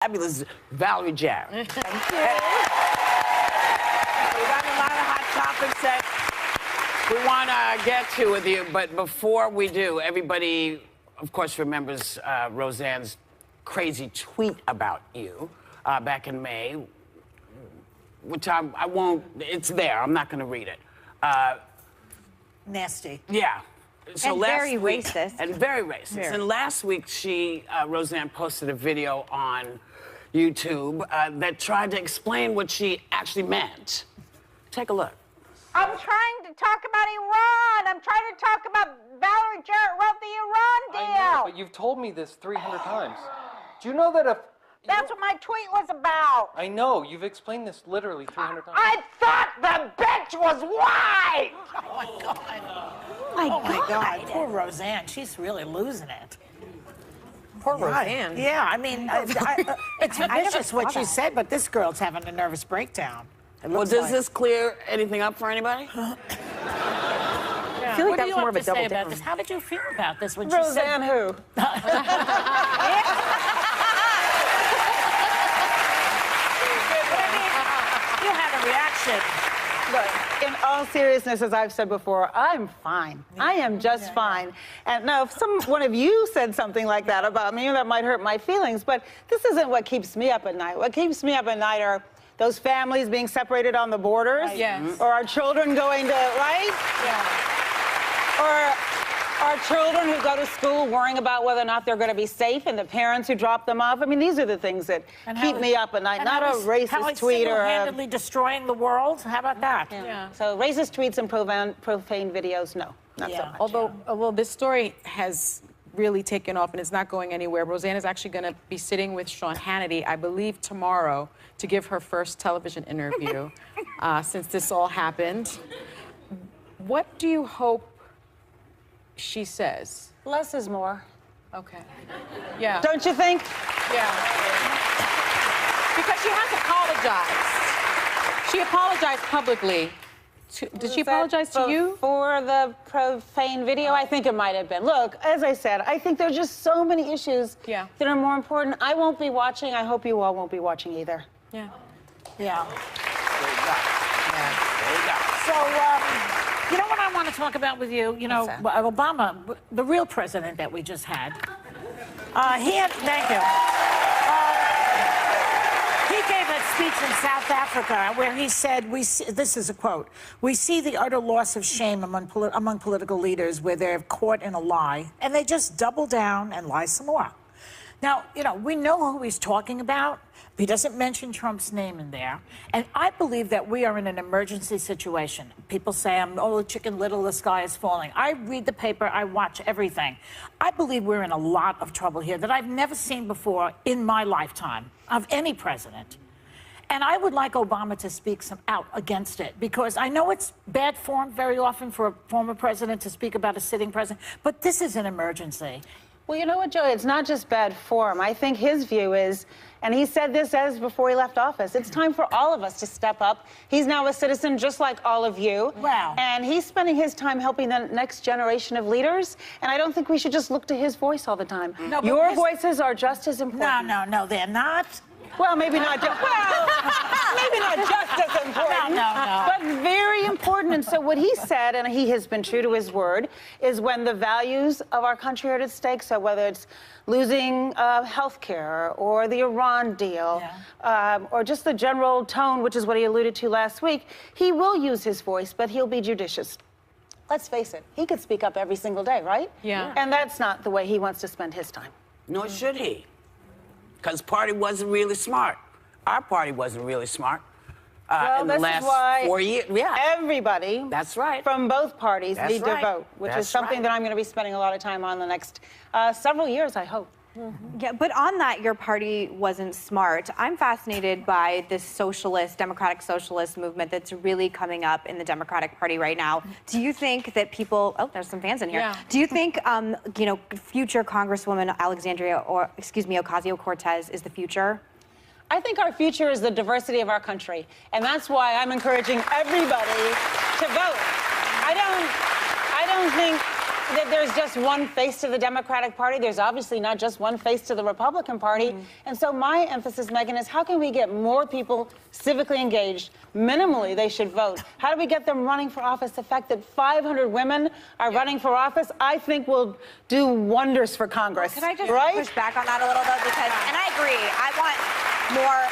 Fabulous Valerie Jarrett. Thank you. We got a lot of hot topics that we want to get to with you, but before we do, everybody, of course, remembers Roseanne's crazy tweet about you back in May, which I won't, it's there, I'm not going to read it. Nasty. Yeah. So and very racist. And very racist. Very. And last week, Roseanne posted a video on YouTube that tried to explain what she actually meant. Take a look. I'm trying to talk about Iran. I'm trying to talk about Valerie Jarrett wrote the Iran deal. I know, but you've told me this 300 times. Do you know that if... That's what my tweet was about. I know, you've explained this literally 300 times. I thought the bitch was white. Oh, my God. Oh My God. Poor Roseanne. She's really losing it. Poor Roseanne. Yeah, I mean, it's vicious what she said, but this girl's having a nervous breakdown. Well, does this clear anything up for anybody? Yeah. I feel like What do that's you more have of a to say double about down. this? How did you feel about this when Roseanne she said... who? You had a reaction. Look, in all seriousness, as I've said before, I'm fine. I am just fine. And now, if one of you said something like that about me, that might hurt my feelings, but this isn't what keeps me up at night. What keeps me up at night are those families being separated on the borders. Right. Yes. Or our children going to, right? Yeah. Or our children who go to school worrying about whether or not they're going to be safe, and the parents who drop them off. I mean, these are the things that keep me up at night, not a racist tweet or a... single-handedly destroying the world? How about that? Yeah. So racist tweets and profane videos, no, not so much. Although this story has really taken off and it's not going anywhere. Roseanne is actually going to be sitting with Sean Hannity, I believe, tomorrow to give her first television interview since this all happened. What do you hope she says? Less is more. Okay. Yeah. Don't you think? Yeah. Because she has apologized. She apologized publicly. Did she apologize to you? For the profane video? I think it might have been. Look, as I said, I think there's just so many issues that are more important. I won't be watching. I hope you all won't be watching either. Yeah. Yeah. There you go. There you go. So, you know what I want to talk about with you? You know, Obama, the real president that we just had, thank you. He gave a speech in South Africa where he said, this is a quote, "We see the utter loss of shame among political leaders where they're caught in a lie, and they just double down and lie some more." Now, you know, we know who he's talking about. He doesn't mention Trump's name in there. And I believe that we are in an emergency situation. People say, oh, Chicken Little, the sky is falling. I read the paper, I watch everything. I believe we're in a lot of trouble here that I've never seen before in my lifetime of any president. And I would like Obama to speak out against it, because I know it's bad form very often for a former president to speak about a sitting president, but this is an emergency. Well, you know what, Joey? It's not just bad form. I think his view is, and he said this as before he left office, it's time for all of us to step up. He's now a citizen just like all of you. Wow. And he's spending his time helping the next generation of leaders. And I don't think we should just look to his voice all the time. No, your voices are just as important. No, they're not. Well, maybe not just, maybe not just as important, but very important. And so what he said, and he has been true to his word, is when the values of our country are at stake, so whether it's losing health care or the Iran deal, or just the general tone, which is what he alluded to last week, he will use his voice, but he'll be judicious. Let's face it, he could speak up every single day, right? Yeah. And that's not the way he wants to spend his time. Nor should he. Because party wasn't really smart. Our party wasn't really smart in the last 4 years. Yeah. Everybody That's right. from both parties need to vote, which is something that I'm going to be spending a lot of time on the next several years, I hope. Yeah, but on that, your party wasn't smart. I'm fascinated by this democratic socialist movement that's really coming up in the Democratic Party right now. Do you think that people, there's some fans in here. Yeah. Do you think, you know, future Congresswoman Ocasio-Cortez is the future? I think our future is the diversity of our country, and that's why I'm encouraging everybody to vote. I don't think that there's just one face to the Democratic Party. There's obviously not just one face to the Republican Party. And so my emphasis, Megyn, is how can we get more people civically engaged? Minimally, they should vote. How do we get them running for office? The fact that 500 women are running for office, I think will do wonders for Congress. Can I just right? push back on that a little bit? Because, and I agree, I want more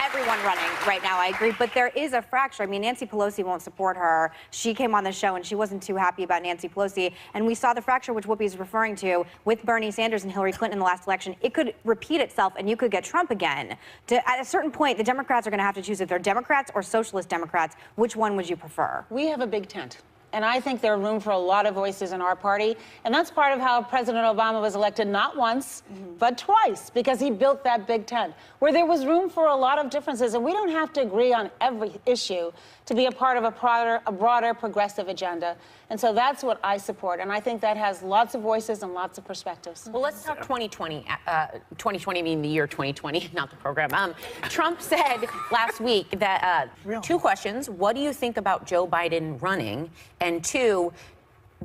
everyone running right now. I agree, but there is a fracture. I mean, Nancy Pelosi won't support her. She came on the show and she wasn't too happy about Nancy Pelosi, and we saw the fracture which Whoopi is referring to with Bernie Sanders and Hillary Clinton in the last election. It could repeat itself, and you could get Trump again. At a certain point, the Democrats are going to have to choose if they're Democrats or socialist Democrats. Which one would you prefer? We have a big tent. And I think there's room for a lot of voices in our party. And that's part of how President Obama was elected not once, but twice, because he built that big tent, where there was room for a lot of differences. And we don't have to agree on every issue to be a part of a broader progressive agenda. And so that's what I support. And I think that has lots of voices and lots of perspectives. Well, let's talk 2020. 2020 meaning the year 2020, not the program. Trump said last week that two questions. What do you think about Joe Biden running? And two,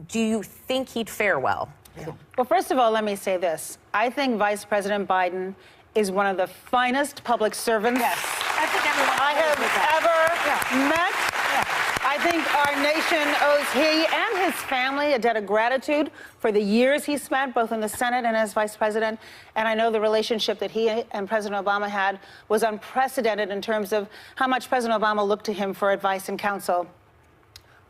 do you think he'd fare well? Yeah. Well, first of all, let me say this. I think Vice President Biden is one of the finest public servants I think everyone I have ever met. I think our nation owes he and his family a debt of gratitude for the years he spent both in the Senate and as vice president. And I know the relationship that he and President Obama had was unprecedented in terms of how much President Obama looked to him for advice and counsel.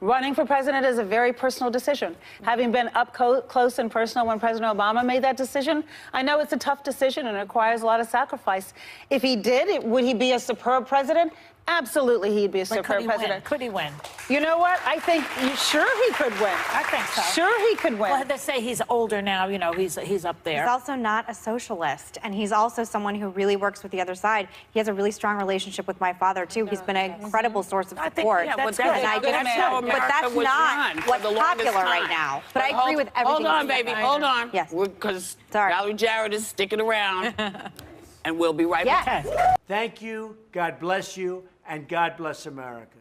Running for president is a very personal decision. Having been up close and personal when President Obama made that decision, I know it's a tough decision and it requires a lot of sacrifice. If he did, would he be a superb president? Absolutely, he'd be a superb president. Could he win? You know what? I think sure he could win. I think so. Sure he could win. Well, they say he's older now. You know, he's up there. He's also not a socialist, and he's also someone who really works with the other side. He has a really strong relationship with my father too. He's been an incredible source of support. That's good. And I That's just how but America that's was not run for what's the longest popular right time. now. But I agree with everything. Hold on, you said. baby. Hold on. Yes. Because Sorry. Valerie Jarrett is sticking around. And we'll be right back. Yes. Thank you, God bless you, and God bless America.